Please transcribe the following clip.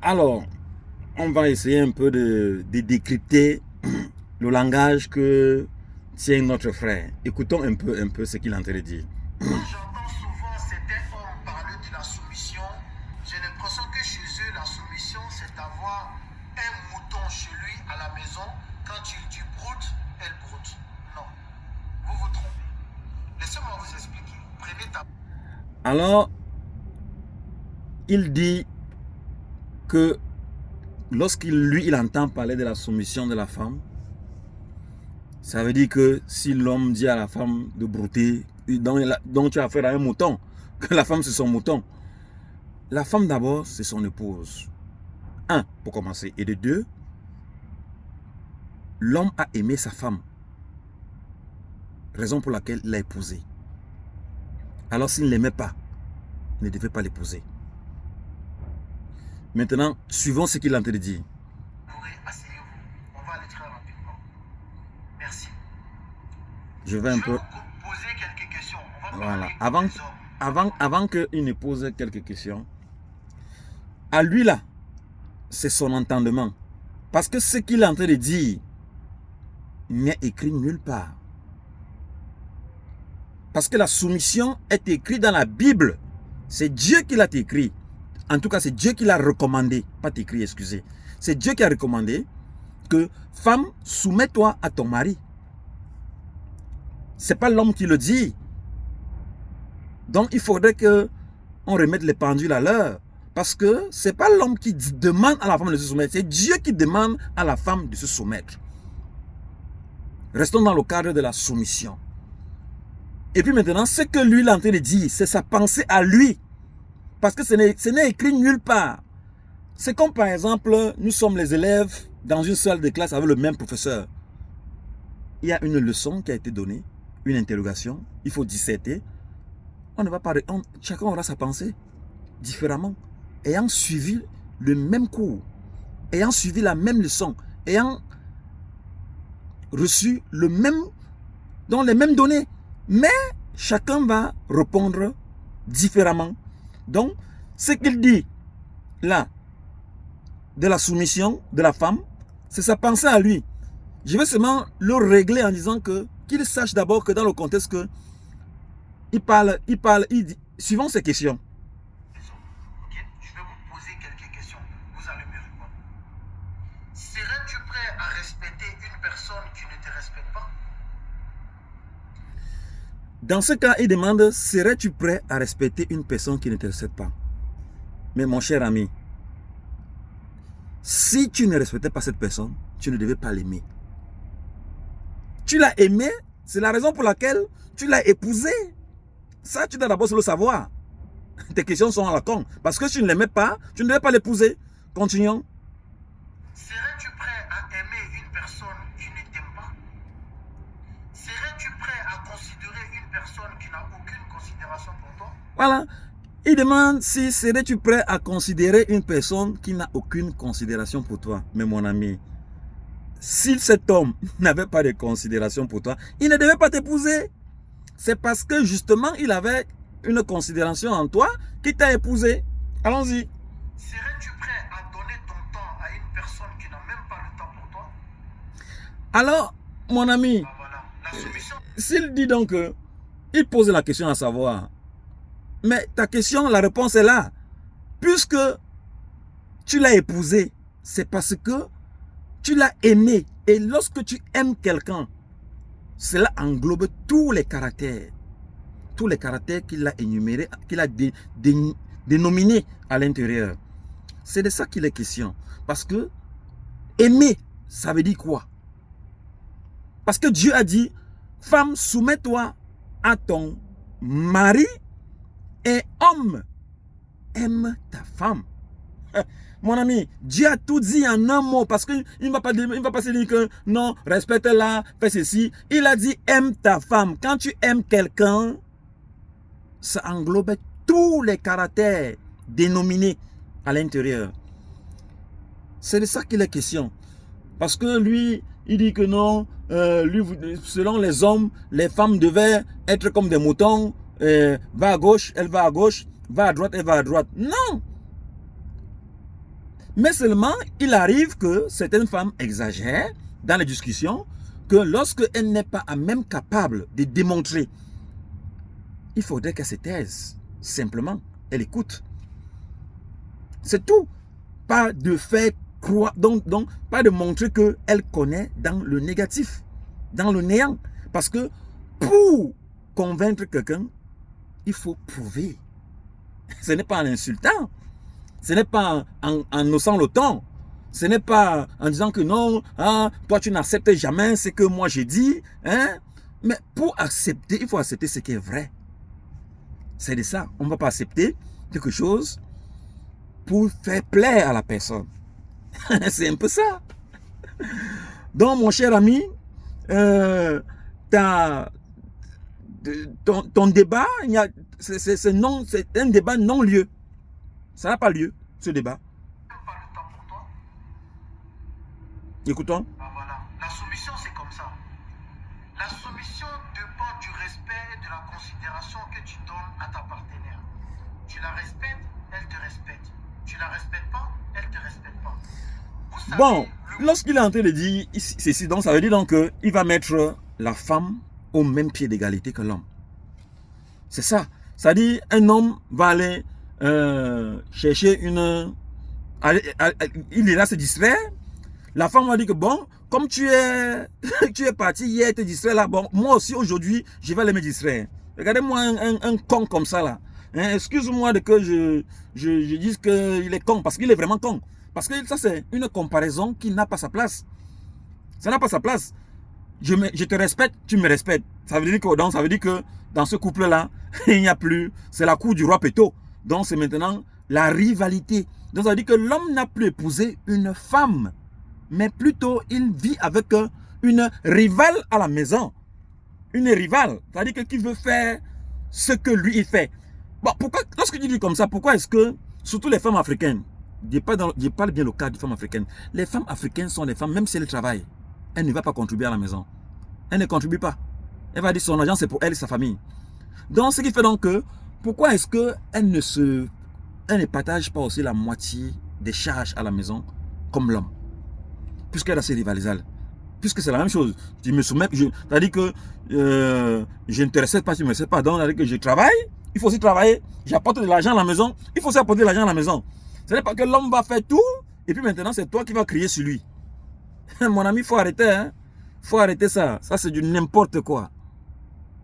Alors, on va essayer un peu de décrypter le langage que tient notre frère. Écoutons un peu ce qu'il est en train de dire. J'entends souvent certains hommes parler de la soumission. J'ai l'impression que chez eux, la soumission, c'est d'avoir un mouton chez lui à la maison. Quand il dit broute, elle broute. Non, vous vous trompez. Laissez-moi vous expliquer. Prenez ta... Alors, il dit que il entend parler de la soumission de la femme, ça veut dire que si l'homme dit à la femme de brouter, donc tu as affaire à un mouton, que la femme c'est son mouton. La femme d'abord c'est son épouse. Un, pour commencer. Et de deux, l'homme a aimé sa femme. Raison pour laquelle il l'a épousée. Alors s'il ne l'aimait pas, il ne devait pas l'épouser. Maintenant, suivons ce qu'il est en train de dire. Asseyez-vous. On va aller très rapidement. Merci. Je vais un peu... vous poser quelques questions. On va voilà. parler Avant qu'il ne pose quelques questions, à lui là, c'est son entendement. Parce que ce qu'il est en train de dire n'est écrit nulle part. Parce que la soumission est écrite dans la Bible. C'est Dieu qui l'a écrit. En tout cas, c'est Dieu qui l'a recommandé. Pas écrit, excusez. C'est Dieu qui a recommandé que femme, soumets-toi à ton mari. C'est pas l'homme qui le dit. Donc, il faudrait que on remette les pendules à l'heure. Parce que c'est pas l'homme qui demande à la femme de se soumettre. C'est Dieu qui demande à la femme de se soumettre. Restons dans le cadre de la soumission. Et puis maintenant, ce que lui est en train de dire, c'est sa pensée à lui. Parce que ce n'est écrit nulle part. C'est comme par exemple, nous sommes les élèves dans une salle de classe avec le même professeur. Il y a une leçon qui a été donnée, une interrogation, il faut disserter. On ne va pas répondre, chacun aura sa pensée différemment. Ayant suivi le même cours, ayant suivi la même leçon, ayant reçu le même, dans les mêmes données. Mais chacun va répondre différemment. Donc, ce qu'il dit là, de la soumission de la femme, c'est sa pensée à lui. Je vais seulement le régler en disant que qu'il sache d'abord que dans le contexte que il dit, suivant ces questions. Ok, je vais vous poser quelques questions. Vous allez me répondre. Serais-tu prêt à respecter une personne qui ne te respecte pas? Dans ce cas, il demande, serais-tu prêt à respecter une personne qui ne te respecte pas? Mais mon cher ami, si tu ne respectais pas cette personne, tu ne devais pas l'aimer. Tu l'as aimé, c'est la raison pour laquelle tu l'as épousé. Ça, tu dois d'abord le savoir. Tes questions sont à la con. Parce que si tu ne l'aimais pas, tu ne devais pas l'épouser. Continuons. Serais-tu prêt à aimer une personne qui ne t'aime pas? Serais-tu prêt à considérer une personne qui n'a aucune considération pour toi? Voilà. Il demande si serais-tu prêt à considérer une personne qui n'a aucune considération pour toi. Mais mon ami, si cet homme n'avait pas de considération pour toi, il ne devait pas t'épouser. C'est parce que justement, il avait une considération en toi qui t'a épousé. Allons-y. Serais-tu prêt à donner ton temps à une personne qui n'a même pas le temps pour toi? Alors, mon ami, voilà. La soumission... s'il dit donc, il pose la question à savoir, mais ta question, la réponse est là. Puisque tu l'as épousé, c'est parce que tu l'as aimé. Et lorsque tu aimes quelqu'un, cela englobe tous les caractères. Tous les caractères qu'il a énumérés, qu'il a dénominés à l'intérieur. C'est de ça qu'il est question. Parce que aimer, ça veut dire quoi? Parce que Dieu a dit, femme, soumets-toi à ton mari et homme, aime ta femme. Mon ami, Dieu a tout dit en un mot parce qu'il ne va pas se dire que non, respecte-la, fais ceci. Il a dit aime ta femme. Quand tu aimes quelqu'un, ça englobe tous les caractères dénominés à l'intérieur. C'est de ça qu'il est question. Parce que lui, il dit que non, lui, selon les hommes, les femmes devaient être comme des moutons. Va à gauche, elle va à gauche. Va à droite, elle va à droite. Non! Mais seulement, il arrive que certaines femmes exagèrent dans les discussions, que lorsqu'elle n'est pas même capable de démontrer, il faudrait qu'elle se taise. Simplement, elle écoute. C'est tout. Pas de faire croire, donc pas de montrer qu'elle connaît dans le négatif, dans le néant. Parce que pour convaincre quelqu'un, il faut prouver. Ce n'est pas en insultant. Ce n'est pas en haussant le ton. Ce n'est pas en disant que non, hein, toi tu n'acceptes jamais ce que moi j'ai dit. Hein? Mais pour accepter, il faut accepter ce qui est vrai. C'est de ça. On ne va pas accepter quelque chose pour faire plaire à la personne. C'est un peu ça. Donc mon cher ami, ton débat, c'est un débat non-lieu. Ça n'a pas lieu, ce débat. Pas le temps pour toi. Écoutons. Ah, voilà. La soumission, c'est comme ça. La soumission dépend du respect et de la considération que tu donnes à ta partenaire. Tu la respectes, elle te respecte. Tu la respectes pas, elle te respecte pas. Vous savez, Bon, lorsqu'il est en train de dire ceci, donc ça veut dire donc qu'il va mettre la femme au même pied d'égalité que l'homme. C'est ça. Ça dit un homme va aller chercher une... il ira se distraire. La femme va dire que bon, comme tu es parti hier te distraire là, bon, moi aussi aujourd'hui, je vais aller me distraire. Regardez-moi un con comme ça là. Hein, excuse-moi de que je dise qu'il est con, parce qu'il est vraiment con. Parce que ça c'est une comparaison qui n'a pas sa place. Ça n'a pas sa place. Je te respecte, tu me respectes. Ça veut dire que dans ce couple-là, il n'y a plus, c'est la cour du roi Péto. Donc c'est maintenant la rivalité. Donc ça veut dire que l'homme n'a plus épousé une femme, mais plutôt il vit avec une rivale à la maison. Une rivale. Ça veut dire que qui veut faire ce que lui il fait. Bon, pourquoi, lorsque tu dis comme ça, pourquoi est-ce que, surtout les femmes africaines, je parle bien le cas des femmes africaines, les femmes africaines sont des femmes, même si elles travaillent, elle ne va pas contribuer à la maison. Elle ne contribue pas. Elle va dire son argent c'est pour elle et sa famille. Donc ce qui fait donc que, pourquoi est-ce qu'elle ne partage pas aussi la moitié des charges à la maison comme l'homme? Puisqu'elle a ses rivalisales. Puisque c'est la même chose. Tu me soumets, c'est-à-dire que je ne te respecte pas, tu ne me respectes pas. Donc c'est-à-dire que je travaille, il faut aussi travailler. J'apporte de l'argent à la maison, il faut aussi apporter de l'argent à la maison. Ce n'est pas que l'homme va faire tout, et puis maintenant c'est toi qui vas crier sur lui. Mon ami, il faut arrêter, hein. Faut arrêter ça. Ça, c'est du n'importe quoi.